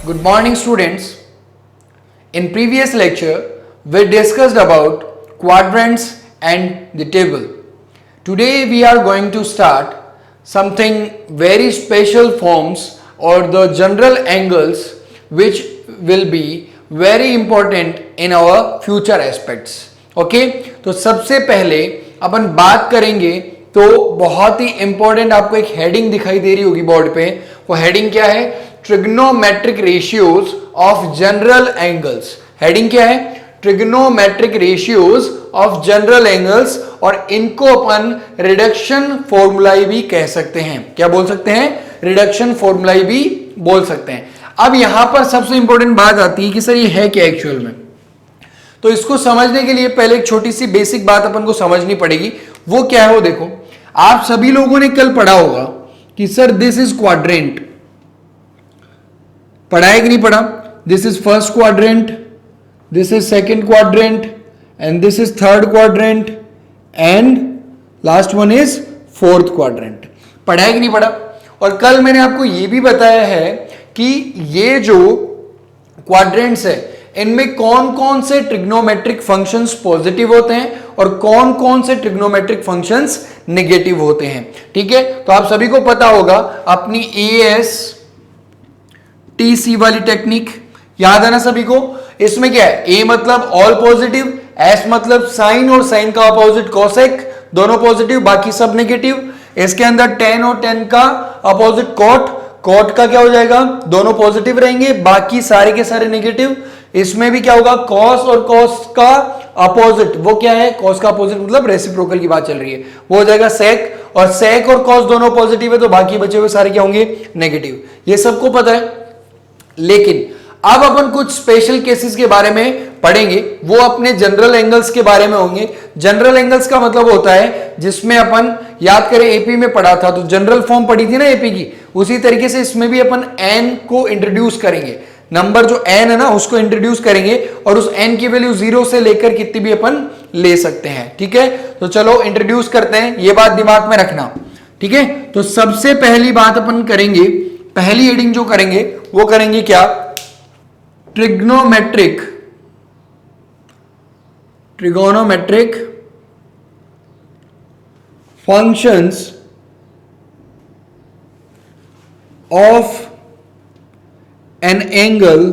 Good morning, students. In previous lecture, we discussed about quadrants and the table. Today we are going to start something very special forms or the general angles which will be very important in our future aspects. Okay? तो सबसे पहले अपन बात करेंगे तो बहुत ही important आपको एक heading दिखाई दे रही होगी बोर्ड पे. वो हेडिंग क्या है? Trigonometric ratios of general angles. Heading क्या है? Trigonometric ratios of general angles. और इनको अपन रिडक्शन फॉर्मूलाई भी कह सकते हैं. क्या बोल सकते हैं? रिडक्शन फॉर्मूलाई भी बोल सकते हैं. अब यहां पर सबसे इंपॉर्टेंट बात आती है कि सर ये है क्या एक्चुअल में. तो इसको समझने के लिए पहले एक छोटी सी बेसिक बात अपन को समझनी पड़ेगी. वो क्या है? वो देखो, आप सभी लोगों ने कल पढ़ा होगा कि सर दिस इज क्वाड्रेंट. पढ़ा है कि नहीं पढ़ा? This is first quadrant, this is second quadrant and this is third quadrant and last one is fourth quadrant. पढ़ा है कि नहीं पढ़ा? और कल मैंने आपको यह भी बताया है कि ये जो क्वाड्रेंट्स है इनमें कौन कौन से ट्रिग्नोमेट्रिक फंक्शंस पॉजिटिव होते हैं और कौन कौन से ट्रिग्नोमेट्रिक फंक्शंस नेगेटिव होते हैं. ठीक है, तो आप सभी को पता होगा अपनी ASTC वाली टेक्निक याद है ना सभी को. इसमें क्या है? A मतलब ऑल पॉजिटिव, S मतलब साइन और साइन का अपोजिट कोसेक, दोनों पॉजिटिव बाकी सब नेगेटिव. इसके अंदर tan और tan का अपोजिट कॉट, कॉट का क्या हो जाएगा? दोनों पॉजिटिव रहेंगे बाकी सारे के सारे नेगेटिव. इसमें भी क्या होगा? कॉस और कॉस का अपोजिट, वो क्या है? कॉस का अपोजिट मतलब रेसिप्रोकल की बात चल रही है, वो हो जाएगा सेक. और सेक और कॉस दोनों पॉजिटिव है तो बाकी बचे हुए सारे क्या होंगे? नेगेटिव. ये सबको पता है. लेकिन अब अपन कुछ स्पेशल केसेस के बारे में पढ़ेंगे, वो अपने जनरल एंगल्स के बारे में होंगे. जनरल एंगल्स का मतलब होता है जिसमें अपन याद करें एपी में पढ़ा था तो जनरल फॉर्म पढ़ी थी ना एपी की, उसी तरीके से इसमें भी अपन एन को इंट्रोड्यूस करेंगे. नंबर जो एन है ना उसको इंट्रोड्यूस करेंगे और उस एन की वैल्यू 0 से लेकर कितनी भी अपन ले सकते हैं. ठीक है, तो चलो इंट्रोड्यूस करते हैं, ये बात दिमाग में रखना. ठीक है, तो सबसे पहली बात अपन करेंगे, पहली हेडिंग जो करेंगे वो करेंगे क्या? Trigonometric functions of an angle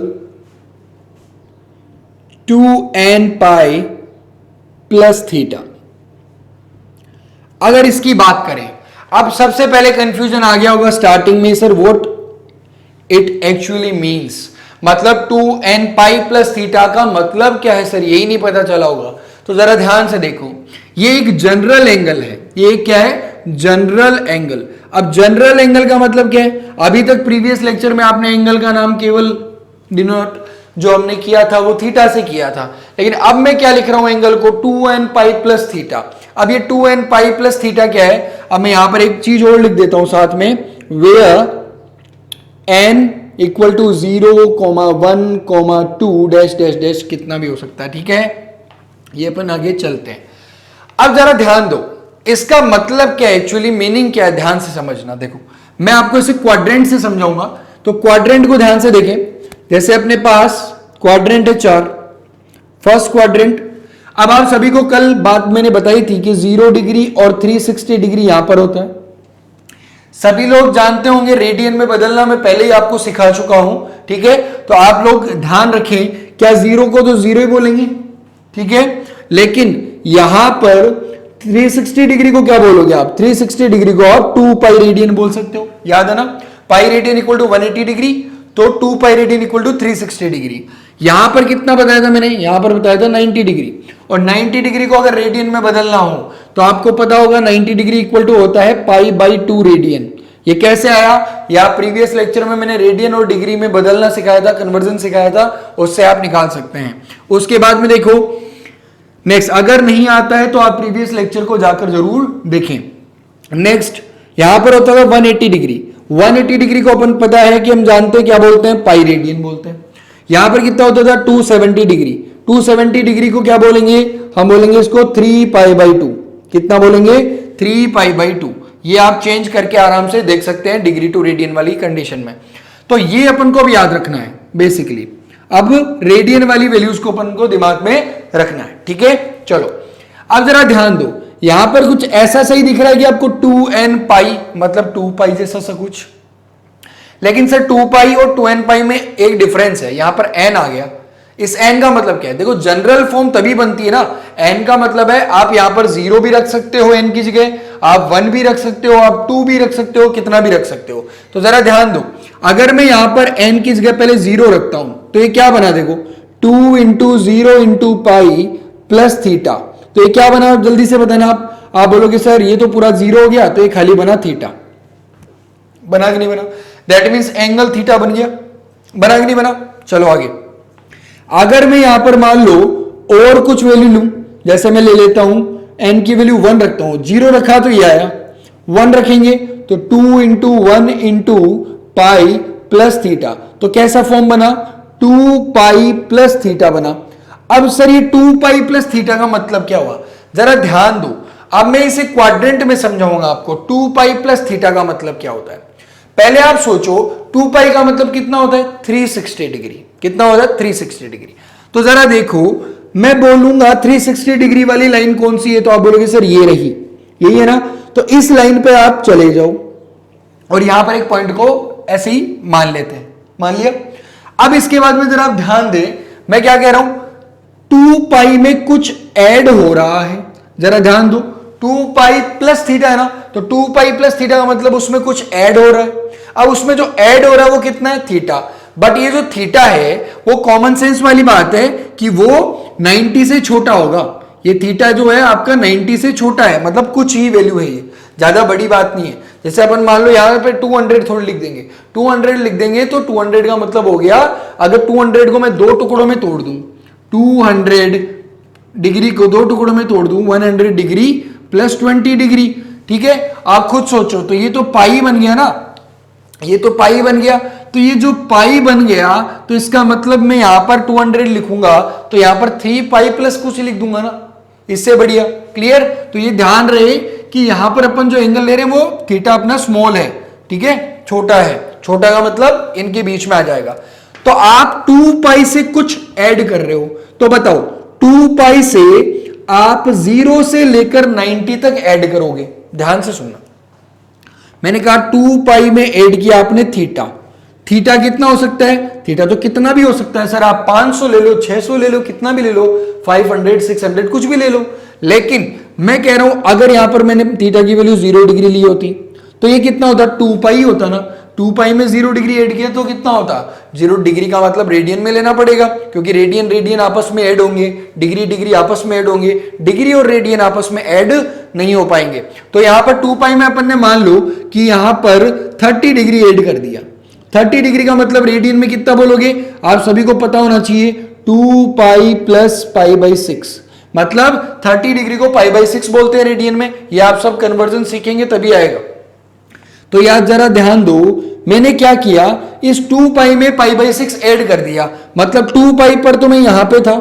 2n pi plus theta. अगर इसकी बात करें, अब सबसे पहले कंफ्यूजन आ गया होगा स्टार्टिंग में, sir what it actually means. मतलब 2n pi plus theta का मतलब क्या है सर? यही नहीं पता चला होगा. तो जरा ध्यान से देखो, ये एक जनरल एंगल है. ये क्या है? General angle. अब जनरल एंगल का मतलब क्या है? अभी तक प्रीवियस लेक्चर में आपने एंगल का नाम केवल डिनोट जो हमने किया था वो थीटा से किया था, लेकिन अब मैं क्या लिख रहा हूं एंगल को? 2n pi plus theta. अब ये 2n पाई प्लस थीटा क्या है? अब मैं यहां पर एक चीज और लिख देता हूं साथ में, where n equal to 0, 1, 2 dash dash dash कितना भी हो सकता है. ठीक है, ये अपन आगे चलते हैं. अब जरा ध्यान दो, इसका मतलब क्या है? एक्चुअली मीनिंग क्या है? ध्यान से समझना. देखो, मैं आपको इसे क्वाड्रेंट से समझाऊंगा, तो क्वाड्रेंट को ध्यान से देखें. जैसे अपने पास क्वाड्रेंट है 4, फर्स्ट क्वाड्रेंट. अब आप सभी को कल बात मैंने बताई थी कि 0 डिग्री और 360 डिग्री यहां पर होता है. सभी लोग जानते होंगे रेडियन में बदलना, मैं पहले ही आपको सिखा चुका हूं. ठीक है, तो आप लोग ध्यान रखें, क्या 0 को तो 0 ही बोलेंगे. ठीक है, लेकिन यहां पर 360 डिग्री को क्या बोलोगे आप? 360 डिग्री को आप 2 पाई रेडियन बोल सकते हो. याद है ना? Pi radian equal to 180 degree, तो 2 pi radian equal to 360 degree. यहां पर कितना बताया था मैंने? यहां पर बताया था 90 डिग्री. और 90 डिग्री को अगर रेडियन में बदलना हो तो आपको पता होगा 90 डिग्री इक्वल टू होता है पाई बाई 2 रेडियन. ये कैसे आया? या प्रीवियस लेक्चर में मैंने रेडियन और डिग्री में बदलना सिखाया था, कन्वर्जन सिखाया था, उससे आप निकाल सकते हैं. उसके बाद में देखो नेक्स्ट, अगर नहीं आता है तो आप प्रीवियस लेक्चर को जाकर जरूर देखें. नेक्स्ट यहां पर होता है 180 डिग्री. 180 डिग्री को अपन पता है कि हम जानते हैं क्या बोलते हैं? पाई रेडियन बोलते हैं. यहां पर कितना होता था? 270 डिग्री. 270 डिग्री को क्या बोलेंगे? हम बोलेंगे इसको 3 पाई बाई 2. कितना बोलेंगे? 3 पाई बाई 2. ये आप चेंज करके आराम से देख सकते हैं डिग्री टू रेडियन वाली कंडीशन में. तो ये अपन को भी याद रखना है. बेसिकली। अब रेडियन वाली वैल्यूज को अपन को दिमाग में रखना है, ठीक है। चलो अब जरा ध्यान दो, यहां पर कुछ ऐसा सही दिख रहा है कि आपको 2n पाई, मतलब 2 पाई जैसा सा कुछ, लेकिन सर 2 पाई और 2n पाई में एक डिफरेंस है, यहां पर n आ गया। इस n का मतलब क्या है? देखो जनरल फॉर्म तभी बनती है ना, n का मतलब है आप यहां पर 0 भी रख सकते हो n की जगह, आप 1 भी रख सकते हो, आप 2 भी रख सकते हो, कितना भी रख सकते हो। तो जरा ध्यान दो, अगर मैं यहां पर n की जगह पहले 0 रखता हूं तो ये क्या बना, देखो 2 into 0 into pi plus theta, तो ये क्या बना जल्दी से बताना आप बोलोगे सर ये तो पूरा 0 हो गया, तो ये खाली बना थीटा। बना कि नहीं बना? दैट मीन्स एंगल थीटा बन गया, बना कि नहीं बना? चलो आगे। अगर मैं यहां पर मान लो और कुछ वैल्यू लूं, जैसे मैं ले लेता हूं n की वैल्यू 1 रखता हूं, 0 रखा तो ये आया, 1 रखेंगे तो 2 into 1 into pi plus theta, तो कैसा फॉर्म बना? 2 पाई प्लस थीटा बना। अब सर ये 2 पाई प्लस थीटा का मतलब क्या हुआ? जरा ध्यान दो, अब मैं इसे क्वाड्रेंट में समझाऊंगा आपको। 2 पाई प्लस थीटा का मतलब क्या होता है? पहले आप सोचो 2 पाई का मतलब कितना होता है? 360 डिग्री। कितना होता है? 360 डिग्री। तो जरा देखो, मैं बोलूंगा 360 डिग्री वाली लाइन कौन सी है, तो आप बोलोगे सर ये रही, यही है ना। तो इस लाइन पे आप चले जाओ और यहां पर एक पॉइंट को ऐसे ही मान लेते हैं, मान लिया। अब इसके बाद में जरा आप ध्यान दें, मैं क्या कह रहा हूं, 2 पाई में कुछ ऐड हो रहा है, जरा ध्यान दो। 2 पाई प्लस थीटा है ना, तो 2 पाई प्लस थीटा का मतलब उसमें कुछ ऐड हो रहा है। अब उसमें जो ऐड हो रहा है वो कितना है? थीटा। बट ये जो थीटा है वो कॉमन सेंस वाली बात है कि वो 90 से छोटा होगा। ये थीटा जो है आपका 90 से छोटा है, मतलब कुछ ही वैल्यू है, ये ज्यादा बड़ी बात नहीं है। जैसे अपन मान लो यहां पे 200 थोड़ी लिख देंगे, 200 लिख देंगे तो 200 का मतलब हो गया, अगर 200 को मैं 2 टुकड़ों में तोड़ दूं, 200 डिग्री को 2 टुकड़ों में तोड़ दूं, 100 डिग्री प्लस 20 डिग्री, ठीक है। आप खुद सोचो, तो ये तो पाई बन गया ना, ये तो पाई बन गया। तो ये जो पाई बन गया, तो इसका मतलब मैं यहां पर 200 लिखूंगा तो यहां पर 3 पाई प्लस कुछ लिख दूंगा ना, इससे बढ़िया। क्लियर? तो ये ध्यान रहे कि यहां पर अपन जो एंगल ले रहे हैं वो थीटा अपना स्मॉल है, ठीक है, छोटा है। छोटा का मतलब इनके बीच में आ जाएगा। तो आप 2 पाई से कुछ ऐड कर रहे हो, तो बताओ 2 पाई से आप 0 से लेकर 90 तक ऐड करोगे। ध्यान से सुनना, मैंने कहा 2 पाई में ऐड किया आपने थीटा। थीटा कितना हो सकता है? थीटा तो कितना भी हो सकता है सर, आप 500 ले लो, 600 ले लो, कितना भी ले लो, 500 600 कुछ भी ले लो। लेकिन मैं कह रहा हूं अगर यहां पर मैंने थीटा की वैल्यू 0 डिग्री ली होती तो ये कितना होता? 2 पाई होता ना। 2 पाई में 0 डिग्री ऐड किया तो कितना होता? 0 डिग्री का मतलब रेडियन में लेना पड़ेगा, क्योंकि रेडियन रेडियन आपस में ऐड होंगे, डिग्री डिग्री आपस में ऐड होंगे, डिग्री और रेडियन आपस में ऐड नहीं हो पाएंगे। तो यहां पर 2 पाई में अपन ने मान लो कि यहां पर 30 डिग्री ऐड कर दिया। 30 डिग्री का मतलब रेडियन में कितना बोलोगे? आप सभी को पता होना चाहिए 2 पाई प्लस पाई बाई 6, मतलब 30 डिग्री को पाई बाई 6 बोलते हैं रेडियन में। ये आप सब कन्वर्जन सीखेंगे तभी आएगा। तो यार जरा ध्यान दो, मैंने क्या किया, इस 2 पाई में पाई बाई 6 ऐड कर दिया, मतलब 2 पाई पर तो मैं यहां पे था,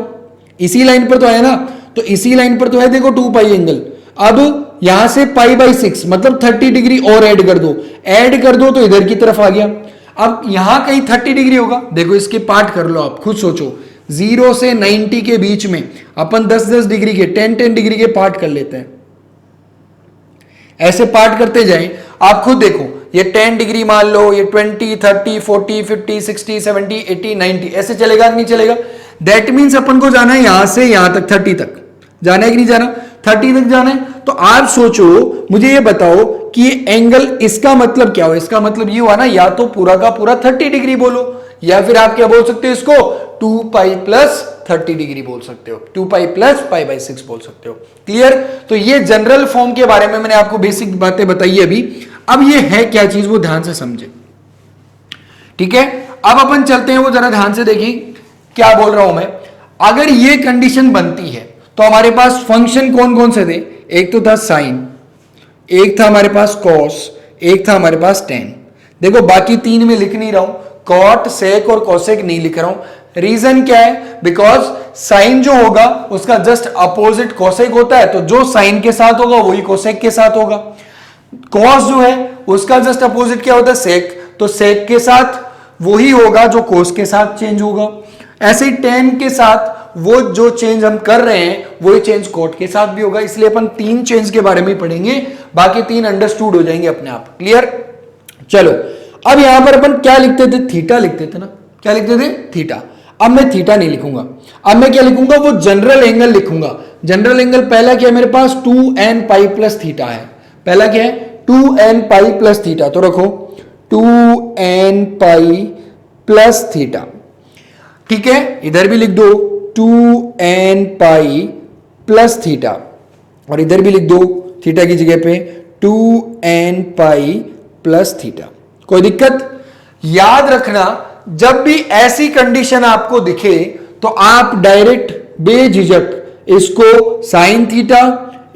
इसी लाइन पर तो है ना, तो इसी लाइन पर तो है, देखो 2 पाई एंगल। अब यहां से पाई बाई 6 मतलब 30 डिग्री और ऐड कर दो, ऐड कर दो तो इधर की तरफ आ गया। अब यहां कहीं 30 डिग्री होगा, देखो इसके पार्ट कर लो, आप खुद सोचो। 0 से 90 के बीच में अपन 10-10 डिग्री के 10-10 डिग्री के पार्ट कर लेते हैं, ऐसे पार्ट करते जाएं। आप खुद देखो, ये 10 डिग्री मान लो, ये 20 30 40 50 60 70 80 90 ऐसे चलेगा कि नहीं चलेगा? दैट मीन्स अपन को जाना है यहां से यहां तक, 30 तक जाना है कि नहीं जाना? 30 तक जाना है। तो आप सोचो, मुझे ये बताओ कि एंगल, इसका मतलब क्या हो? इसका मतलब ये हुआ ना, या तो पूरा का पूरा 30 डिग्री बोलो, या फिर आप क्या बोल सकते हो इसको? 2 पाई प्लस 30 डिग्री बोल सकते हो, 2 पाई प्लस पाई बाई 6 बोल सकते हो। क्लियर? तो ये जनरल फॉर्म के बारे में मैंने आपको बेसिक बातें बताई अभी। अब ये है क्या चीज, वो ध्यान से समझे, ठीक है। अब अपन चलते हैं, वो जरा ध्यान से देखिए क्या बोल रहा हूं मैं। अगर ये कंडीशन बनती है तो हमारे पास फंक्शन कौन कौन से थे? एक तो था साइन, एक था हमारे पास कॉस, एक था हमारे पास टेन। देखो बाकी 3 में लिख नहीं रहा हूं, कॉट सेक और कोसेक नहीं लिख रहा हूं। रीजन क्या है? बिकॉज साइन जो होगा उसका जस्ट अपोजिट कोसेक होता है, तो जो साइन के साथ होगा वही कोसेक के साथ होगा। कॉस जो है उसका जस्ट अपोजिट क्या होता है? सेक, तो सेक के साथ वही होगा जो कोस के साथ चेंज होगा। ऐसे ही टेन के साथ वो जो चेंज हम कर रहे हैं वही चेंज कोट के साथ भी होगा। इसलिए अपन 3 चेंज के बारे में पढ़ेंगे, बाकी 3 अंडरस्टूड हो जाएंगे अपने आप। क्लियर? चलो अब यहां पर अपन क्या लिखते थे? थीटा लिखते थे ना। क्या लिखते थे? थीटा। अब मैं थीटा नहीं लिखूंगा, अब मैं क्या लिखूंगा? वो जनरल एंगल लिखूंगा। जनरल एंगल पहला क्या है मेरे पास? 2n पाई प्लस थीटा है। पहला क्या है? 2n pi plus theta. तो रखो 2n पाई प्लस थीटा। ठीक है, इधर भी लिख दो 2n पाई प्लस थीटा, और इधर भी लिख दो थीटा की जगह पे 2n पाई प्लस थीटा। कोई दिक्कत? याद रखना, जब भी ऐसी कंडीशन आपको दिखे तो आप डायरेक्ट बेझिझक इसको साइन थीटा,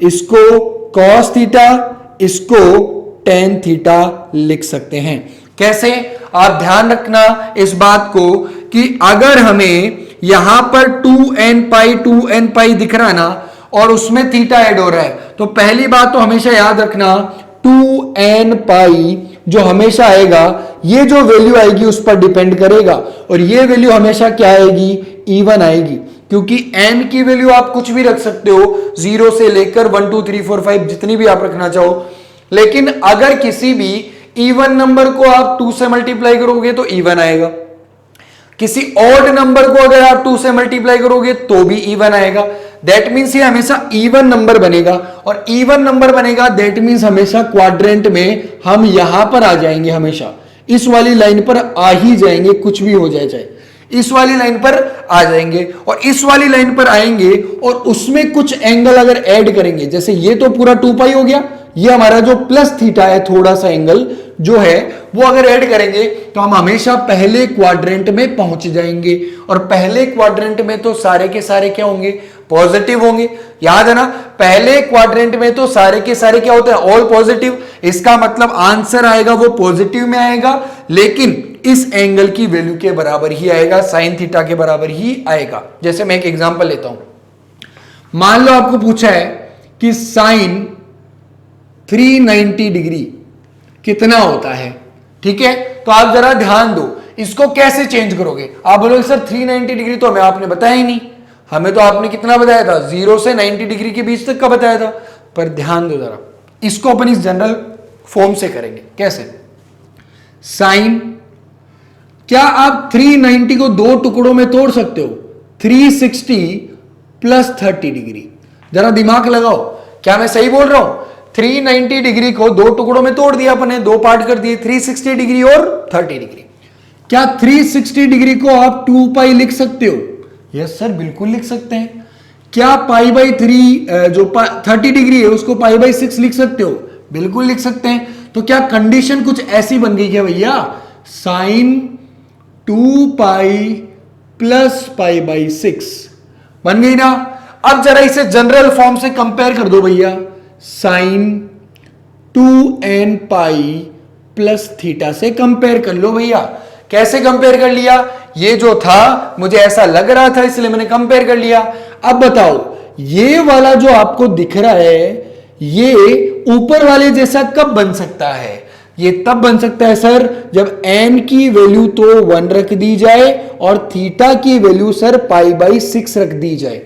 इसको कॉस थीटा, इसको टेन थीटा लिख सकते हैं। कैसे? आप ध्यान रखना इस बात को कि अगर हमें यहां पर 2n पाई दिख रहा ना और उसमें थीटा ऐड हो रहा है, तो पहली बात तो हमेशा याद रखना 2n पाई जो हमेशा आएगा, ये जो वैल्यू आएगी उस पर डिपेंड करेगा, और ये वैल्यू हमेशा क्या आएगी? इवन आएगी, क्योंकि n की वैल्यू आप कुछ भी रख सकते हो, 0 से लेकर 1 2 3 4 5 जितनी भी आप रखना चाहो। लेकिन अगर किसी भी इवन नंबर को आप 2 से मल्टीप्लाई करोगे तो इवन आएगा, किसी ऑड नंबर को अगर आप 2 से मल्टीप्लाई करोगे तो भी इवन आएगा। दैट मीन्स ये हमेशा इवन नंबर बनेगा, और इवन नंबर बनेगा दैट मीन्स हमेशा क्वाड्रेंट में हम यहां पर आ जाएंगे, हमेशा इस वाली लाइन पर आ ही जाएंगे, कुछ भी हो जाए चाहे इस वाली लाइन पर आ जाएंगे, और इस वाली लाइन पर आएंगे और उसमें कुछ एंगल अगर ऐड करेंगे, जैसे ये तो पूरा 2 पाई हो गया, ये हमारा जो प्लस थीटा है थोड़ा सा एंगल जो है वो अगर ऐड करेंगे तो हम हमेशा पहले क्वाड्रेंट में पहुंच जाएंगे, और पहले क्वाड्रेंट में तो सारे के सारे क्या होंगे? पॉजिटिव होंगे। याद है ना, पहले क्वाड्रेंट में तो सारे के सारे क्या होते हैं? All positive. इसका मतलब आंसर आएगा वो पॉजिटिव में आएगा, लेकिन इस एंगल की वैल्यू के बराबर ही आएगा, साइन थीटा के बराबर ही आएगा। जैसे मैं एक एग्जांपल लेता हूं। मान लो आपको पूछा है कि साइन 390 डिग्री कितना होता है। ठीक है, तो आप जरा ध्यान दो, इसको कैसे चेंज करोगे? आप बोलोगे सर 390 डिग्री तो हमें आपने बताया ही नहीं, हमें तो आपने कितना बताया था? 0 से 90 डिग्री के बीच तक का बताया था। पर ध्यान दो जरा, इसको अपन इस जनरल फॉर्म से करेंगे। कैसे? साइन, क्या आप 390 को 2 टुकड़ों में तोड़ सकते हो? 360 प्लस 30 डिग्री। जरा दिमाग लगाओ, क्या मैं सही बोल रहा हूं? 390 डिग्री को 2 टुकड़ों में तोड़ दिया अपने, 2 पार्ट कर दिए, 360 डिग्री और 30 डिग्री। क्या 360 डिग्री को आप 2 पाई लिख सकते हो? यस सर, बिल्कुल लिख सकते हैं। क्या पाई बाई 3 जो 30 डिग्री है उसको पाई बाई 6 लिख सकते हो? बिल्कुल लिख सकते हैं। तो क्या कंडीशन कुछ ऐसी बन गई क्या भैया? Sine 2 pi plus pi by 6 बन गई ना। अब जरा इसे जनरल फॉर्म से कंपेयर कर दो भैया, sine 2n pi plus theta से कंपेयर कर लो भैया। कैसे कंपेयर कर लिया? ये जो था मुझे ऐसा लग रहा था इसलिए मैंने कंपेयर कर लिया। अब बताओ, ये वाला जो आपको दिख रहा है ये ऊपर वाले जैसा कब बन सकता है? ये तब बन सकता है सर जब n की वैल्यू तो 1 रख दी जाए और थीटा की वैल्यू सर पाई बाई 6 रख दी जाए।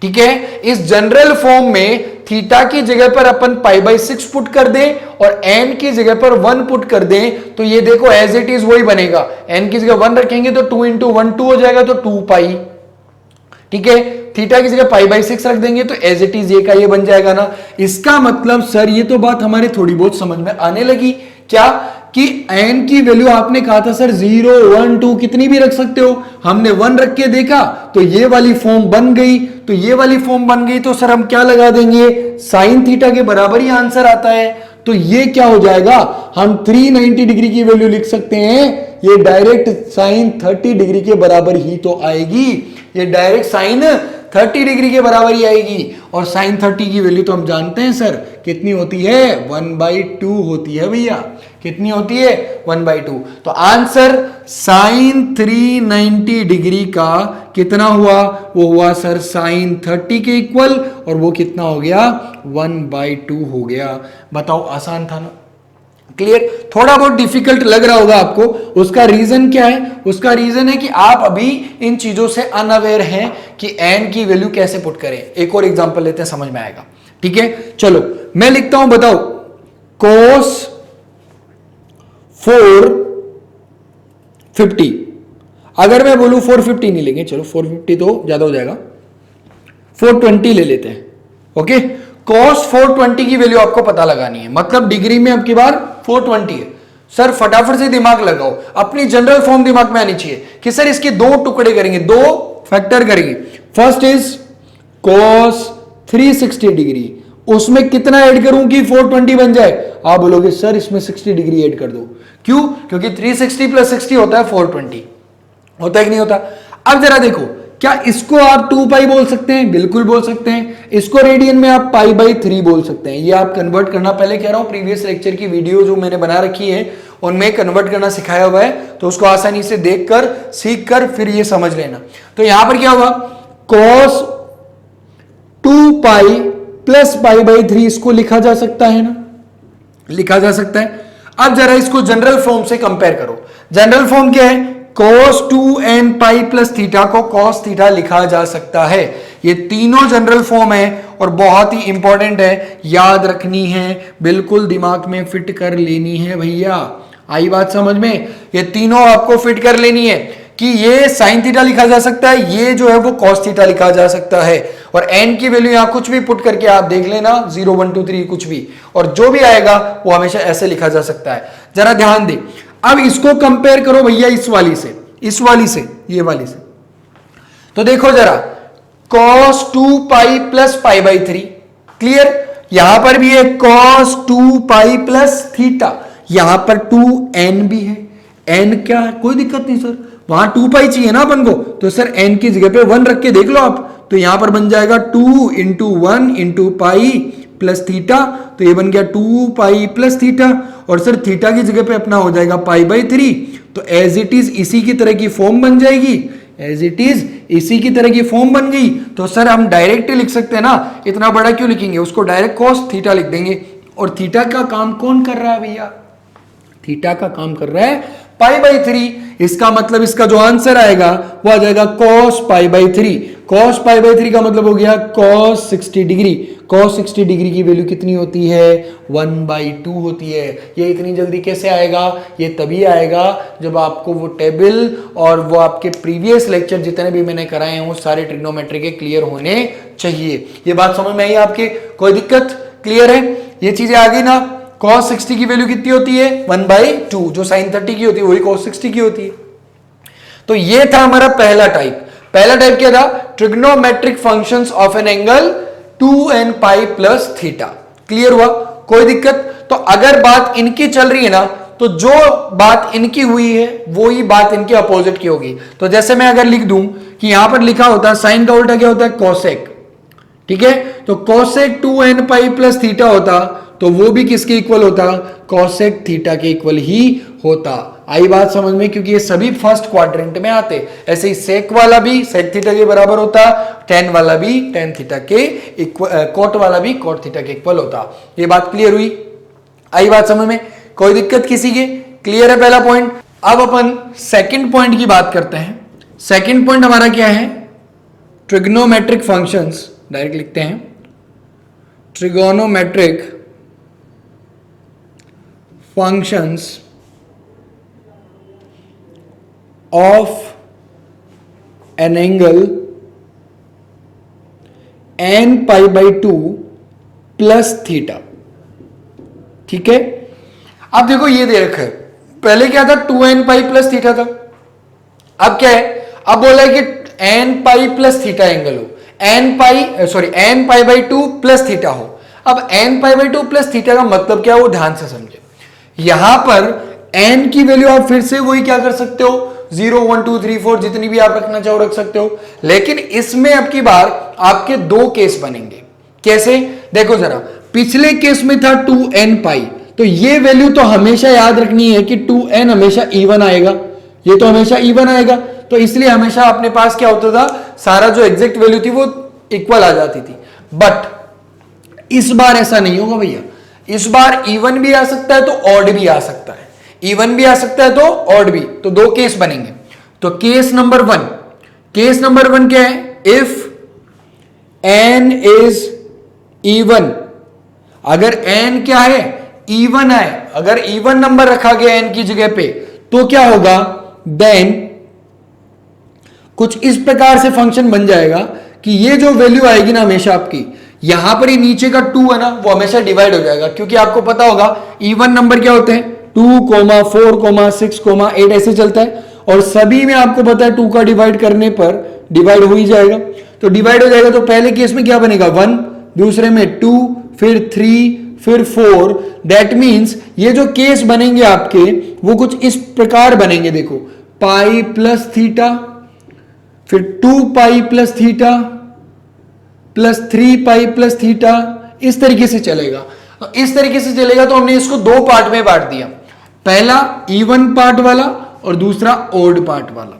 ठीक है, इस जनरल फॉर्म में थीटा की जगह पर अपन पाई बाई 6 पुट कर दें और n की जगह पर 1 पुट कर दें, तो ये देखो एज इट इज वही बनेगा। n की जगह 1 रखेंगे तो 2 इंटू 1 2 हो जाएगा, तो 2 पाई। ठीक है, थीटा की जगह पाई बाई 6 रख देंगे तो एज इट इज ये का ये बन जाएगा ना। इसका मतलब सर ये तो बात हमारे थोड़ी बहुत समझ में आने लगी। क्या कि n की वैल्यू आपने कहा था सर 0 1 2 कितनी भी रख सकते हो, हमने 1 रख के देखा तो ये वाली फॉर्म बन गई। तो ये वाली फॉर्म बन गई तो सर हम क्या लगा देंगे? साइन थीटा के बराबर ही आंसर आता है। तो ये क्या हो जाएगा? हम 390 डिग्री की वैल्यू लिख सकते हैं, ये डायरेक्ट साइन 30 डिग्री के बराबर ही तो आएगी। ये डायरेक्ट साइन 30 डिग्री के बराबर ही आएगी। और साइन 30 की वैल्यू तो हम जानते हैं सर कितनी होती है? 1/2 होती है भैया। कितनी होती है? 1/2। तो आंसर साइन 390 डिग्री का कितना हुआ? वो हुआ सर साइन 30 के इक्वल, और वो कितना हो गया? 1/2 हो गया। बताओ, आसान था ना? क्लियर? थोड़ा बहुत डिफिकल्ट लग रहा होगा आपको, उसका रीजन क्या है? उसका रीजन है कि आप अभी इन चीजों से अनअवेयर हैं कि एंड की वैल्यू कैसे पुट करें। एक और एग्जांपल लेते हैं, समझ में आएगा। ठीक है, चलो मैं लिखता हूं, बताओ cos 450। अगर मैं बोलूं 450 नहीं लेंगे, चलो 450 तो ज्यादा हो जाएगा, 420 ले लेते हैं। ओके, cos 420 की वैल्यू आपको पता लगानी है, मतलब डिग्री में अब की बार 420 है। सर फटाफट से दिमाग लगाओ, अपनी जनरल फॉर्म दिमाग में आनी चाहिए कि सर इसके दो टुकड़े करेंगे, दो फैक्टर करेंगे। फर्स्ट इज cos 360 डिग्री, उसमें कितना ऐड करूं कि 420 बन जाए? आप बोलोगे सर इसमें 60 डिग्री ऐड कर दो। क्यों? क्योंकि 360 प्लस 60 होता है 420। होता है कि नहीं होता? अब जरा देखो, क्या इसको आप 2 पाई बोल सकते हैं? बिल्कुल बोल सकते हैं। इसको रेडियन में आप पाई बाई 3 बोल सकते हैं। ये आप कन्वर्ट करना, पहले कह रहा हूं प्रीवियस लेक्चर की वीडियो जो मैंने बना रखी है उनमें कन्वर्ट करना सिखाया हुआ है, तो उसको आसानी से देखकर सीख कर फिर ये समझ लेना। तो यहां पर क्या होगा, cos 2 pi plus pi by 3 इसको लिखा जा सकता है ना, लिखा जा सकता है। अब जरा इसको जनरल फॉर्म से कंपेयर करो। जनरल फॉर्म क्या है? cos 2n pi plus theta को cos थीटा लिखा जा सकता है। ये तीनों जनरल फॉर्म है और बहुत ही इंपॉर्टेंट है, याद रखनी है, बिल्कुल दिमाग में फिट कर लेनी है भैया। आई बात समझ में? ये तीनों आपको फिट कर लेनी है कि ये साइन थीटा लिखा जा सकता है, ये जो है वो cos थीटा लिखा जा सकता है, और n की वैल्यू यहां कुछ भी पुट करके आप देख लेना, 0 1 2 3 कुछ भी, और जो भी आएगा वो हमेशा ऐसे लिखा जा सकता है। जरा ध्यान दे, अब इसको कंपेयर करो भैया इस वाली से, इस वाली से, ये वाली से। तो देखो जरा, cos 2 pi plus pi by 3, clear? यहां पर भी है cos 2 पाई प्लस थीटा, यहां पर 2n भी है। n क्या है? कोई दिक्कत नहीं सर, वहां 2 पाई चाहिए ना अपन को, तो सर n की जगह पे 1 रख के देख लो आप, तो यहां पर बन जाएगा 2 into 1 into pi plus theta, तो ये बन गया 2 पाई प्लस थीटा, और सर थीटा की जगह पे अपना हो जाएगा पाई बाई 3, तो एज इट इज इसी की तरह की फॉर्म बन जाएगी, एज इट इज इसी की तरह की फॉर्म बन गई। तो सर हम डायरेक्ट लिख सकते हैं ना, इतना बड़ा क्यों लिखेंगे, उसको डायरेक्ट cos थीटा लिख देंगे। और थीटा का काम कौन कर रहा है भैया? थीटा का काम कर रहा है पाई बाई 3। इसका मतलब इसका जो आंसर आएगा वो आ जाएगा cos pi by 3। cos pi by 3 का मतलब हो गया cos 60 डिग्री। cos 60 डिग्री की वैल्यू कितनी होती है? 1/2 होती है। ये इतनी जल्दी कैसे आएगा? ये तभी आएगा जब आपको वो टेबल और वो आपके प्रीवियस लेक्चर जितने भी मैंने कराए हैं वो सारे ट्रिग्नोमेट्री के क्लियर होने चाहिए। ये बात समझ में आई आपके? कोई दिक्कत? क्लियर है? ये चीजें आ गई ना। cos 60 की वैल्यू कितनी होती है? 1/2, जो sin 30 की होती है वही cos 60 की होती है। तो ये था हमारा पहला टाइप। पहला टाइप क्या था? Trigonometric functions of an angle 2n pi plus theta. Clear हुआ? कोई दिक्कत? तो अगर बात इनकी चल रही है ना, तो जो बात इनकी हुई है वो ही बात इनके अपोजिट की होगी। तो जैसे मैं अगर लिख दूं कि यहां पर लिखा होता है साइन का उल्टा क्या होता है? कोसेक। ठीक है, तो cosec 2n pi plus theta होता तो वो भी किसके इक्वल होता? कोसेक थीटा के इक्वल ही होता। आई बात समझ में? क्योंकि ये सभी फर्स्ट क्वाड्रेंट में आते। ऐसे ही सेक वाला भी सेक थीटा के बराबर होता, टेन वाला भी टेन थीटा के इक्वल, कोट वाला भी कोट थीटा के इक्वल होता। ये बात क्लियर हुई? आई बात समझ में? कोई दिक्कत किसी के? क्लियर है पहला पॉइंट। अब अपन सेकंड पॉइंट की बात करते हैं। सेकंड पॉइंट हमारा क्या है? Trigonometric functions. डायरेक्ट लिखते हैं, trigonometric functions of an angle n pi by 2 plus theta. ठीक है, अब देखो ये दे रखा है, पहले क्या था? 2n पाई प्लस थीटा था। अब क्या है? अब बोला है कि n पाई प्लस थीटा एंगल हो, n pi by 2 plus theta हो। अब n pi by 2 plus theta का मतलब क्या है वो ध्यान से समझे। यहां पर n की वैल्यू आप फिर से वही क्या कर सकते हो? 0 1 2 3 4 जितनी भी आप रखना चाहो रख सकते हो, लेकिन इसमें अब की बार आपके दो केस बनेंगे। कैसे? देखो जरा, पिछले केस में था 2n पाई, तो ये वैल्यू तो हमेशा याद रखनी है कि 2n हमेशा इवन आएगा, ये तो हमेशा इवन आएगा, तो इसलिए हमेशा अपने पास क्या होता था? सारा जो एग्जैक्ट वैल्यू थी वो इक्वल आ जाती थी। बट इस बार ऐसा नहीं होगा भैया। इस बार इवन भी आ सकता है तो ऑड भी आ सकता है, इवन भी आ सकता है तो ऑड भी, तो दो केस बनेंगे। तो केस नंबर वन क्या है, इफ n इज इवन, अगर n क्या है, इवन है, अगर इवन नंबर रखा गया n की जगह पे, तो क्या होगा, देन कुछ इस प्रकार से फंक्शन बन जाएगा कि ये जो वैल्यू आएगी ना हमेशा आपकी, यहां पर ये नीचे का 2 है ना, वो हमेशा डिवाइड हो जाएगा, क्योंकि आपको पता होगा इवन नंबर क्या होते हैं, 2, 4, 6, 8 ऐसे चलता है, और सभी में आपको पता है 2 का डिवाइड करने पर डिवाइड हो ही जाएगा। तो डिवाइड हो जाएगा, तो पहले केस में क्या बनेगा, 1, दूसरे में 2, फिर 3, फिर 4। दैट मीन्स ये जो केस बनेंगे आपके वो कुछ इस प्रकार बनेंगे, देखो, पाई प्लस थीटा, फिर 2 पाई प्लस थीटा प्लस 3 पाई प्लस थीटा, इस तरीके से चलेगा। तो इस तरीके से चलेगा, तो हमने इसको दो पार्ट में बांट दिया, पहला इवन पार्ट वाला और दूसरा ओड पार्ट वाला,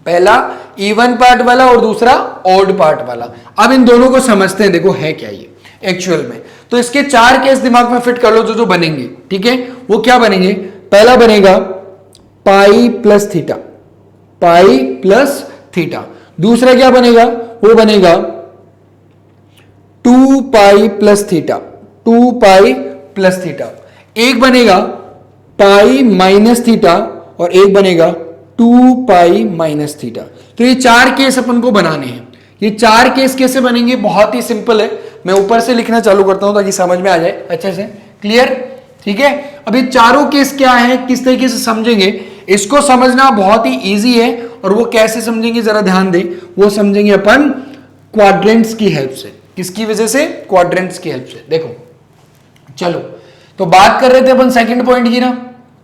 पहला इवन पार्ट वाला और दूसरा ओड पार्ट वाला। अब इन दोनों को समझते हैं, देखो है क्या ये एक्चुअल में। तो इसके 4 केस दिमाग में फिट कर लो जो बनेंगे, ठीक है। वो क्या बनेंगे, पहला बनेगा पाई प्लस थीटा, पाई प्लस थीटा, दूसरा क्या बनेगा, वो बनेगा 2 pi plus theta, 2 pi plus theta, एक बनेगा पाई माइनस थीटा और एक बनेगा 2 पाई माइनस थीटा। तो ये 4 केस अपन को बनाने हैं। ये 4 केस कैसे बनेंगे, बहुत ही सिंपल है, मैं ऊपर से लिखना चालू करता हूं ताकि समझ में आ जाए अच्छे से, क्लियर, ठीक है। अब ये चारों केस क्या है, किस तरीके से समझेंगे, इसको समझना बहुत ही इजी है, और वो कैसे समझेंगे जरा ध्यान दें, वो समझेंगे अपन क्वाड्रेंट्स की हेल्प से। किसकी वजह से, क्वाड्रेंट्स की हेल्प से। देखो चलो, तो बात कर रहे थे अपन सेकंड पॉइंट की ना,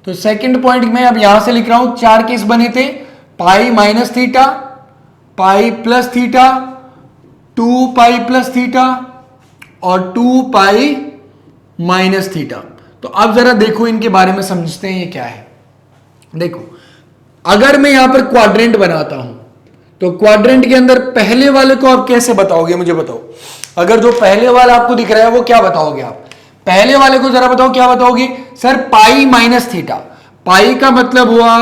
तो सेकंड पॉइंट में अब यहां से लिख रहा हूं, 4 केस बने थे, पाई माइनस थीटा, पाई plus theta, 2 pi plus theta और 2 पाई माइनस थीटा। तो अब जरा देखो इनके बारे में समझते हैं ये क्या है। देखो, अगर मैं यहां पर क्वाड्रेंट बनाता हूं, तो क्वाड्रेंट के अंदर पहले वाले को आप कैसे बताओगे, मुझे बताओ। अगर जो पहले वाला आपको दिख रहा है वो क्या बताओगे आप, पहले वाले को जरा बताओ, क्या बताओगे, सर पाई माइनस थीटा, पाई का मतलब हुआ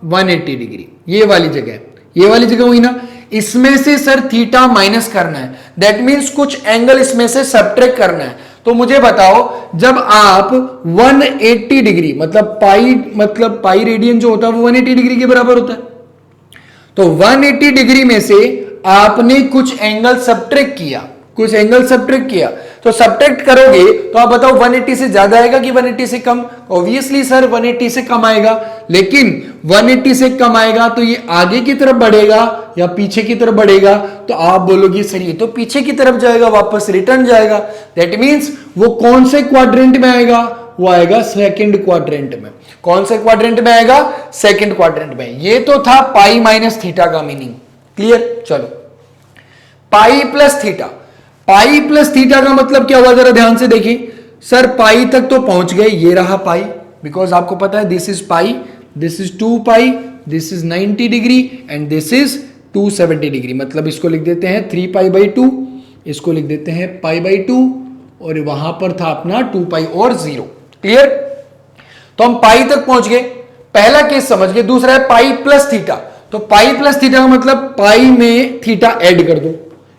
180 डिग्री, ये वाली जगह, ये वाली जगह हुई ना, इसमें से सर थीटा माइनस करना है, दैट मीन्स कुछ एंगल इसमें से सब्ट्रैक्ट करना है। तो मुझे बताओ, जब आप 180 डिग्री मतलब पाई रेडियन जो होता है वो 180 डिग्री के बराबर होता है, तो 180 डिग्री में से आपने कुछ एंगल सब्ट्रैक्ट किया, कुछ एंगल सब्ट्रैक्ट किया, तो सब्ट्रैक्ट करोगे तो आप बताओ 180 से ज्यादा आएगा कि 180 से कम, ऑब्वियसली सर 180 से कम आएगा, लेकिन 180 से कम आएगा तो ये आगे की तरफ बढ़ेगा या पीछे की तरफ बढ़ेगा, तो आप बोलोगे सर ये तो पीछे की तरफ जाएगा, वापस रिटर्न जाएगा। दैट मीन्स वो कौन से क्वाड्रेंट में आएगा, वो आएगा सेकंड क्वाड्रेंट में। कौन से क्वाड्रेंट में आएगा, सेकंड क्वाड्रेंट में। ये तो था पाई माइनस थीटा का मीनिंग, क्लियर। चलो, पाई प्लस थीटा, पाई प्लस थीटा का मतलब क्या हुआ, जरा ध्यान से देखिए। सर पाई तक तो पहुंच गए, ये रहा पाई, बिकॉज आपको पता है this is pi, this is 2 pi, this is 90 degree and this is 270 degree, मतलब इसको लिख देते हैं 3 पाई बाई 2, इसको लिख देते हैं पाई बाई 2, और वहां पर था अपना 2 पाई और 0, क्लियर। तो हम पाई तक पहुंच गए, पहला केस समझ गए। दूसरा है पाई प्लस थीटा, तो पाई प्लस थीटा का मतलब पाई में थीटा ऐड कर दो,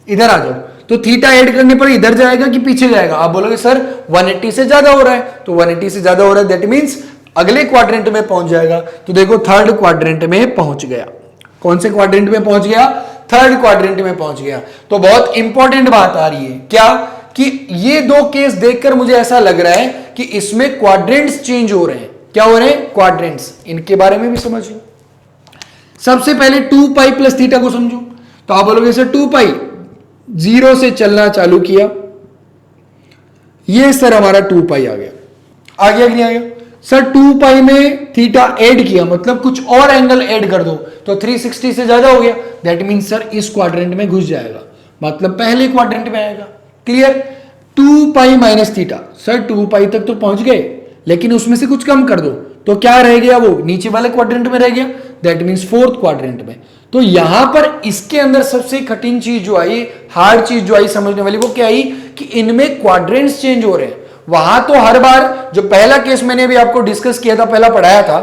इधर आ जाओ, तो थीटा ऐड करने पर इधर जाएगा कि पीछे जाएगा, आप बोलोगे सर 180 से ज्यादा हो रहा है, तो 180 से ज्यादा हो रहा है, दैट मींस अगले क्वाड्रेंट में पहुंच जाएगा। तो देखो थर्ड क्वाड्रेंट में पहुंच गया। कौन से क्वाड्रेंट में पहुंच गया, थर्ड क्वाड्रेंट में पहुंच गया। तो बहुत इंपॉर्टेंट बात आ रही है क्या, कि ये दो केस देखकर मुझे ऐसा लग रहा है कि इसमें क्वाड्रेंट्स चेंज हो रहे हैं। क्या हो रहे हैं, क्वाड्रेंट्स। इनके बारे में भी समझिए। सबसे पहले 2 पाई प्लस थीटा को समझो, तो आप बोलोगे सर 2 पाई 0 से चलना चालू किया, ये सर हमारा 2 पाई आ गया, आ गया कि नहीं आ गया। सर 2 पाई में थीटा ऐड किया, मतलब कुछ और एंगल ऐड कर दो, तो 360 से ज्यादा हो गया, दैट मीन्स सर इस क्वाड्रेंट में घुस जाएगा, मतलब पहले क्वाड्रेंट में आएगा, clear. 2 pi minus theta, sir 2 पाई तक तो पहुंच गए, लेकिन उसमें से कुछ कम कर दो, तो क्या रह गया, वो नीचे वाले क्वाड्रेंट में रह गया, दैट मीन्स फोर्थ क्वाड्रेंट में। तो यहां पर इसके अंदर सबसे कठिन चीज जो आई, हार्ड चीज जो आई समझने वाली, वो क्या आई कि इनमें क्वाड्रेंट्स चेंज हो रहे हैं। वहां तो हर बार जो पहला केस मैंने भी आपको डिस्कस किया था, पहला पढ़ाया था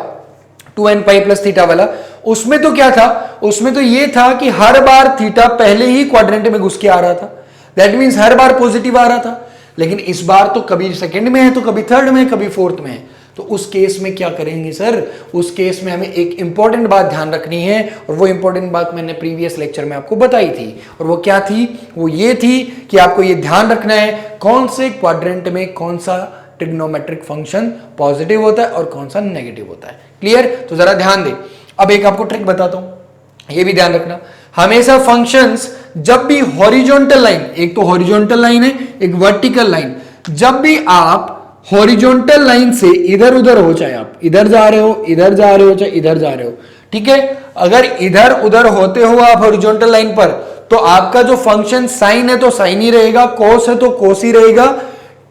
2n पाई प्लस थीटा वाला, उसमें तो क्या था, उसमें तो ये था कि हर बार थीटा पहले ही क्वाड्रेंट में घुस के आ रहा था, दैट मीन्स हर बार पॉजिटिव आ रहा था। लेकिन इस बार तो कभी सेकंड में है, तो कभी थर्ड में है, कभी फोर्थ में है। तो उस केस में क्या करेंगे सर, उस केस में हमें एक इंपॉर्टेंट बात ध्यान रखनी है, और वो इंपॉर्टेंट बात मैंने प्रीवियस लेक्चर में आपको बताई थी, और वो क्या थी, वो ये थी कि आपको ये ध्यान रखना है कौन से क्वाड्रेंट में कौन सा ट्रिग्नोमेट्रिक फंक्शन पॉजिटिव होता है और कौन सा नेगेटिव होता है। क्लियर? तो जरा ध्यान दे। अब एक आपको ट्रिक बताता हूं, ये भी ध्यान रखना, हमेशा फंक्शंस जब भी हॉरिजॉन्टल लाइन, एक तो हॉरिजॉन्टल लाइन है, एक वर्टिकल लाइन, जब भी आप हॉरिजॉन्टल लाइन से इधर उधर हो, चाहे आप इधर जा रहे हो, इधर जा रहे हो, चाहे इधर जा रहे हो, ठीक है, अगर इधर उधर होते हो आप हॉरिजॉन्टल लाइन पर, तो आपका जो फंक्शन साइन है तो साइन ही रहेगा, कोस है तो कोस ही रहेगा,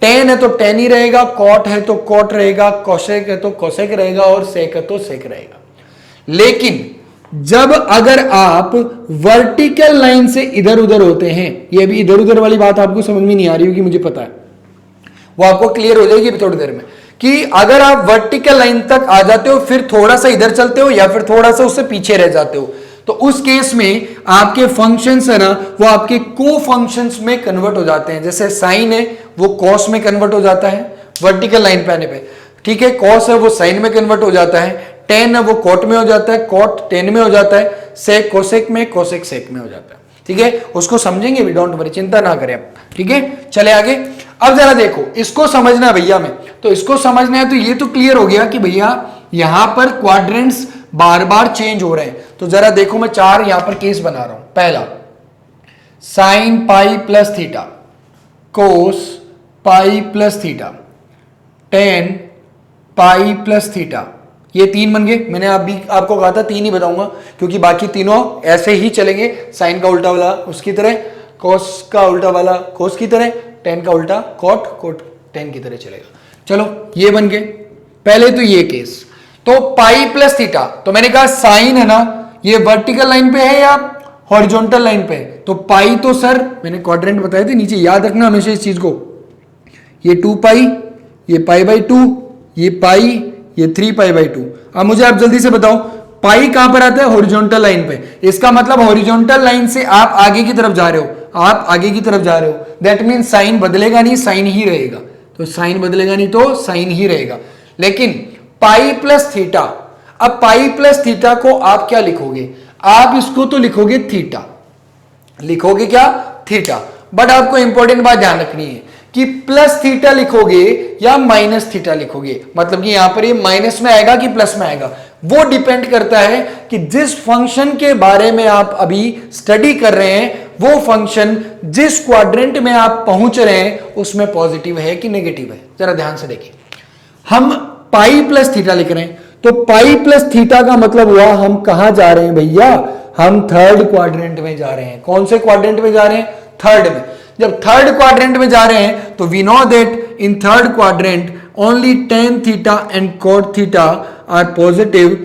टेन है तो टेन ही रहेगा, कॉट है तो कॉट रहेगा, कोसेक है तो कोसेक रहेगा, और सेक है तो सेक रहेगा। लेकिन जब अगर आप वर्टिकल लाइन से इधर उधर होते हैं, ये भी इधर उधर वाली बात आपको समझ में नहीं आ रही होगी, मुझे पता है, वो आपको क्लियर हो जाएगी थोड़ी देर में, कि अगर आप वर्टिकल लाइन तक आ जाते हो, फिर थोड़ा सा इधर चलते हो, या फिर थोड़ा सा उससे पीछे रह जाते हो, तो उस केस में आपके फंक्शंस है ना, वो आपके को फंक्शंस में कन्वर्ट हो जाते हैं। जैसे साइन है वो कॉस में कन्वर्ट हो जाता है वर्टिकल लाइन पे आने पे, ठीक है, कॉस है वो साइन में कन्वर्ट हो जाता है, टेन है वो कॉट में हो जाता है, कॉट टेन में हो जाता है, सेक कोसेक में, कोसेक सेक में हो जाता है। ठीक है, उसको समझेंगे भी, डोंट वरी, चिंता ना करें आप। ठीक है, चले आगे। अब जरा देखो, इसको समझना है भैया में, तो इसको समझना है, तो ये तो क्लियर हो गया कि भैया यहां पर क्वाड्रेंट्स बार बार चेंज हो रहे हैं। तो जरा देखो, मैं चार यहां पर केस बना रहा हूं। पहला, sine pi plus theta, cos pi plus theta, tan pi plus theta, ये तीन बन गए। मैंने अभी आपको कहा था तीन ही बताऊंगा, क्योंकि बाकी तीनों ऐसे ही चलेंगे, साइन का उल्टा वाला उसकी तरह, कोस का उल्टा वाला कोस की तरह, टेन का उल्टा कॉट, कोट टेन की तरह चलेगा। चलो ये बन गए पहले तो ये केस। तो पाई प्लस थीटा, तो मैंने कहा साइन है ना, ये वर्टिकल लाइन पे है या हॉरिजॉन्टल लाइन पे है, तो पाई तो सर मैंने क्वाड्रेंट बताए थे नीचे, याद रखना हमेशा इस चीज को, ये 2 पाई, ये पाई बाई 2, ये पाई, ये 3 पाई बाई 2। अब मुझे आप जल्दी से बताओ, पाई कहां पर आता है? हॉरिजॉन्टल लाइन पे। इसका मतलब हॉरिजॉन्टल लाइन से आप आगे की तरफ जा रहे हो, आप आगे की तरफ जा रहे हो, दैट मीन साइन बदलेगा नहीं, साइन ही रहेगा। तो साइन बदलेगा नहीं तो साइन ही रहेगा। लेकिन पाई प्लस थीटा, अब पाई प्लस थीटा को आप क्या लिखोगे? आप इसको तो लिखोगे थीटा, लिखोगे क्या? थीटा। बट आपको इंपॉर्टेंट बात ध्यान रखनी है कि प्लस थीटा लिखोगे या माइनस थीटा लिखोगे, मतलब कि यहां पर ये माइनस में आएगा कि प्लस में आएगा, वो डिपेंड करता है कि जिस फंक्शन के बारे में आप अभी स्टडी कर रहे हैं, वो फंक्शन जिस क्वाड्रेंट में आप पहुंच रहे हैं उसमें पॉजिटिव है कि नेगेटिव है। जरा ध्यान से देखिए, हम पाई प्लस थीटा लिख रहे हैं, तो पाई प्लस थीटा का मतलब हुआ हम कहां जा रहे हैं भैया? हम थर्ड क्वाड्रेंट में जा रहे हैं। कौन से क्वाड्रेंट में जा रहे हैं? थर्ड में। जब थर्ड क्वाड्रेंट में जा रहे हैं तो we know that in third quadrant only tan theta and cot theta are positive,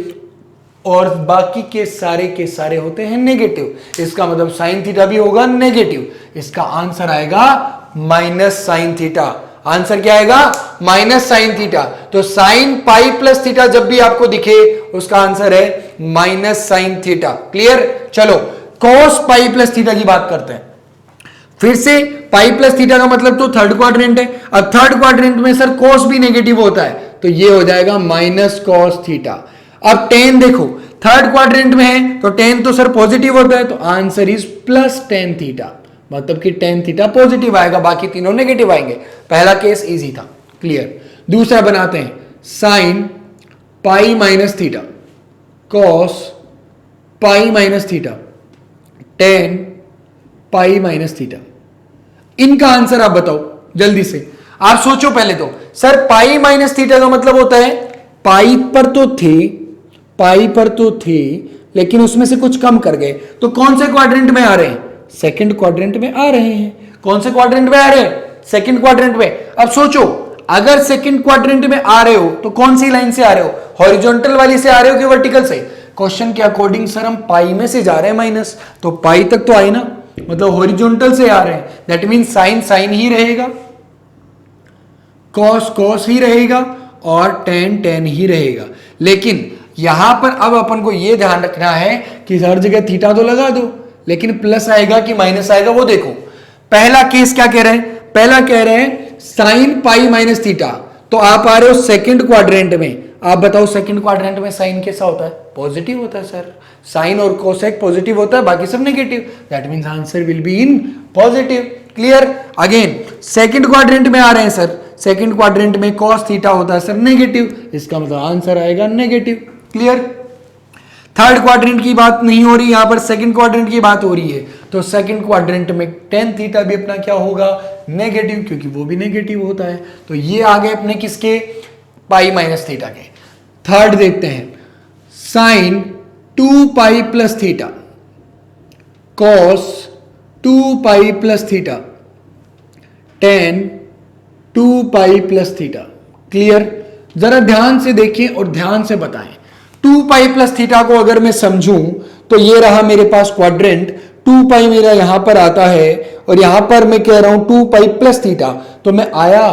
और बाकी के सारे होते हैं नेगेटिव। इसका मतलब साइन थीटा भी होगा नेगेटिव। इसका आंसर आएगा माइनस साइन थीटा। आंसर क्या आएगा? Minus sine theta. तो साइन पाई प्लस थीटा जब भी आपको दिखे उसका आंसर है माइनस साइन थीटा। क्लियर? चलो कॉस पाई प्लस थीटा की बात करते हैं। फिर से पाई प्लस थीटा का मतलब तो थर्ड क्वाड्रेंट है। अब थर्ड क्वाड्रेंट में सर कॉस भी नेगेटिव होता है, तो ये हो जाएगा माइनस कॉस थीटा। अब टेन देखो, थर्ड क्वाड्रेंट में है तो टेन तो सर पॉजिटिव होता है, तो answer is plus tan theta, मतलब कि टेन थीटा पॉजिटिव आएगा, बाकी तीनों नेगेटिव आएंगे। पहला केस इजी था। क्लियर? दूसरा बनाते हैं, sine pi minus theta, cos pi minus theta, tan पाई माइनस थीटा। इनका आंसर आप बताओ जल्दी से। आप सोचो पहले तो, सर पाई माइनस थीटा का मतलब होता है पाई पर तो थे लेकिन उसमें से कुछ कम कर गए, तो कौन से क्वाड्रेंट में आ रहे हैं? सेकंड क्वाड्रेंट में आ रहे हैं। कौन से क्वाड्रेंट में आ रहे हैं? सेकंड क्वाड्रेंट में। अब सोचो, अगर सेकंड क्वाड्रेंट में आ रहे हो तो कौन सी लाइन से आ रहे हो? हॉरिजॉन्टल वाली से आ रहे हो कि वर्टिकल से? क्वेश्चन के अकॉर्डिंग सर हम पाई में से जा रहे हैं माइनस, तो पाई तक तो आए ना, मतलब हॉरिजॉन्टल से आ रहे हैं, दैट मीन साइन साइन ही रहेगा। कॉस कॉस ही रहेगा और टेन टेन ही रहेगा। लेकिन यहां पर अब अपन को यह ध्यान रखना है कि हर जगह थीटा तो लगा दो, लेकिन प्लस आएगा कि माइनस आएगा वो देखो। पहला केस क्या कह रहे हैं, पहला कह रहे हैं साइन पाई माइनस थीटा, तो आप आ रहे हो सेकंड क्वाड्रेंट में। आप बताओ सेकंड क्वाड्रेंट में साइन कैसा होता है, पॉजिटिव होता है सर। साइन और कोसेक पॉजिटिव होता है, बाकी सब negative. That means answer will be in positive. Clear. Again second quadrant में आ रहे हैं सर, सेकंड क्वाड्रेंट में cos थीटा होता है सर नेगेटिव, इसका मतलब आंसर आएगा नेगेटिव। क्लियर। थर्ड क्वाड्रेंट की बात नहीं हो रही, यहां पर सेकंड क्वाड्रेंट की बात हो रही है, तो सेकंड क्वाड्रेंट में tan थीटा भी अपना क्या होगा, नेगेटिव, क्योंकि वो भी नेगेटिव होता है। तो ये आ गए अपने किसके, पाई माइनस थीटा के। थर्ड देखते हैं, sine 2 pi plus theta cos 2 pi plus theta tan 2 pi plus theta. Clear. जरा ध्यान से देखिए और ध्यान से बताएं। 2 पाई प्लस थीटा को अगर मैं समझूं तो ये रहा मेरे पास क्वाड्रेंट, 2 पाई मेरा यहां पर आता है और यहां पर मैं कह रहा हूं 2 पाई प्लस थीटा, तो मैं आया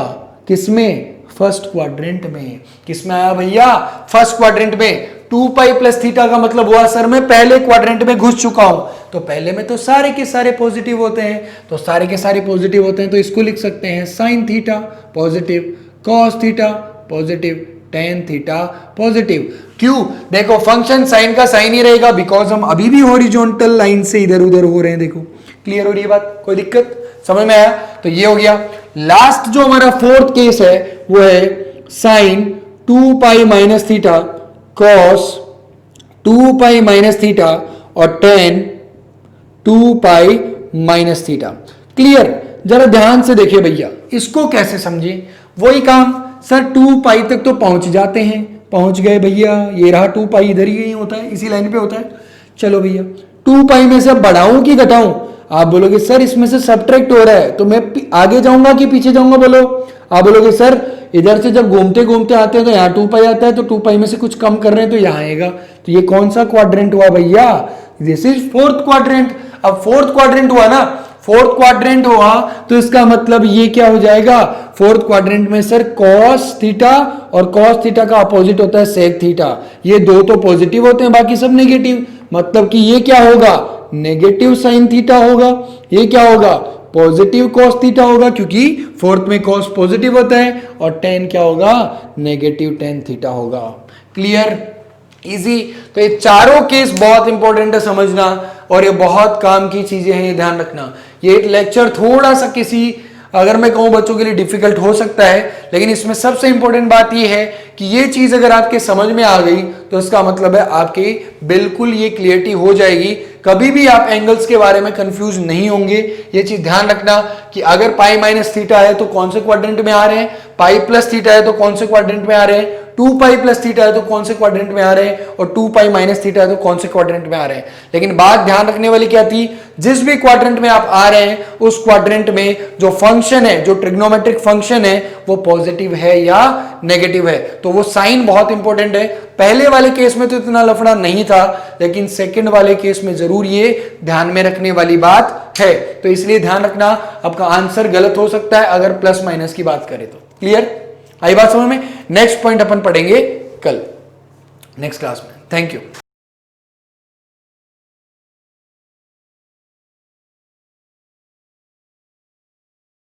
किसमें, फर्स्ट क्वाड्रेंट में। किसमें आया भैया, फर्स्ट क्वाड्रेंट में। 2 पाई प्लस थीटा का मतलब हुआ सर मैं पहले क्वाड्रेंट में घुस चुका हूं, तो पहले में तो सारे के सारे पॉजिटिव होते हैं, तो सारे के सारे पॉजिटिव होते हैं, तो इसको लिख सकते हैं sine theta positive, cos theta positive, tan theta positive. क्यों, देखो फंक्शन साइन का साइन ही रहेगा, बिकॉज हम अभी भी हॉरिजॉन्टल लाइन से इधर उधर हो रहे हैं। देखो क्लियर हो रही है बात, कोई दिक्कत समझ में आया। तो ये हो गया। लास्ट जो हमारा फोर्थ केस है वो है sine 2 pi minus theta cos 2 pi minus theta और tan 2 pi minus theta. Clear. जरा ध्यान से देखिए भैया, इसको कैसे समझे, वही काम सर 2 पाई तक तो पहुंच जाते हैं, पहुंच गए भैया, ये रहा 2 पाई इधर ही होता है, इसी लाइन पे होता है। चलो भैया 2 पाई में से बढ़ाऊं कि घटाऊं, आप बोलोगे सर इसमें से सब्ट्रैक्ट हो रहा है, तो मैं आगे जाऊंगा कि पीछे जाऊंगा, बोलो। आप बोलोगे सर इधर से जब घूमते घूमते आते हैं तो यहाँ 2 पाई आता है, तो 2 पाई में से कुछ कम कर रहे हैं तो यहाँ आएगा। तो ये कौन सा क्वाड्रेंट हुआ भैया, दिस इज फोर्थ क्वाड्रेंट। अब फोर्थ क्वाड्रेंट हुआ ना, फोर्थ क्वाड्रेंट हुआ तो इसका मतलब ये क्या हो जाएगा, फोर्थ क्वाड्रेंट में सर कॉस थीटा और कॉस थीटा का अपोजिट होता है सेक थीटा, ये दो तो पॉजिटिव होते हैं, बाकी सब नेगेटिव। मतलब कि ये क्या होगा, नेगेटिव साइन थीटा होगा, ये क्या होगा, पॉजिटिव कॉस थीटा होगा, क्योंकि फोर्थ में कॉस पॉजिटिव होता है, और टेन क्या होगा, नेगेटिव टेन थीटा होगा। Clear, easy. तो ये चारों केस बहुत इंपॉर्टेंट है समझना, और ये बहुत काम की चीजें हैं, ये ध्यान रखना। ये एक लेक्चर थोड़ा सा किसी, अगर मैं कहूं बच्चों के लिए डिफिकल्ट हो सकता है, लेकिन इसमें सबसे इंपॉर्टेंट बात ये है कि ये चीज अगर आपके समझ में आ गई तो इसका मतलब है आपकी बिल्कुल ये क्लियरिटी हो जाएगी, कभी भी आप एंगल्स के बारे में कंफ्यूज नहीं होंगे। ये चीज ध्यान रखना कि अगर पाई माइनस थीटा है तो कौन से क्वाड्रेंट में आ रहे हैं, पाई प्लस थीटा है तो कौन से क्वाड्रेंट में आ रहे हैं, 2 पाई प्लस थीटा है तो कौन से क्वाड्रेंट में आ रहे हैं, और 2 पाई माइनस थीटा है तो कौन से क्वाड्रेंट में आ रहे हैं। लेकिन बात ध्यान रखने वाली क्या थी, जिस भी क्वाड्रेंट में आप आ रहे हैं उस क्वाड्रेंट में जो फंक्शन है, जो ट्रिग्नोमेट्रिक फंक्शन है, वो पॉजिटिव है या नेगेटिव है। तो वो साइन बहुत इंपॉर्टेंट है। पहले वाले केस में तो इतना लफड़ा नहीं था, लेकिन सेकंड वाले केस में जरूर ये ध्यान में रखने वाली बात है। तो इसलिए ध्यान रखना, आपका आंसर गलत हो सकता है अगर प्लस माइनस की बात करें तो। क्लियर, आई बात समझ में। नेक्स्ट पॉइंट अपन पढ़ेंगे कल नेक्स्ट क्लास में। Thank you.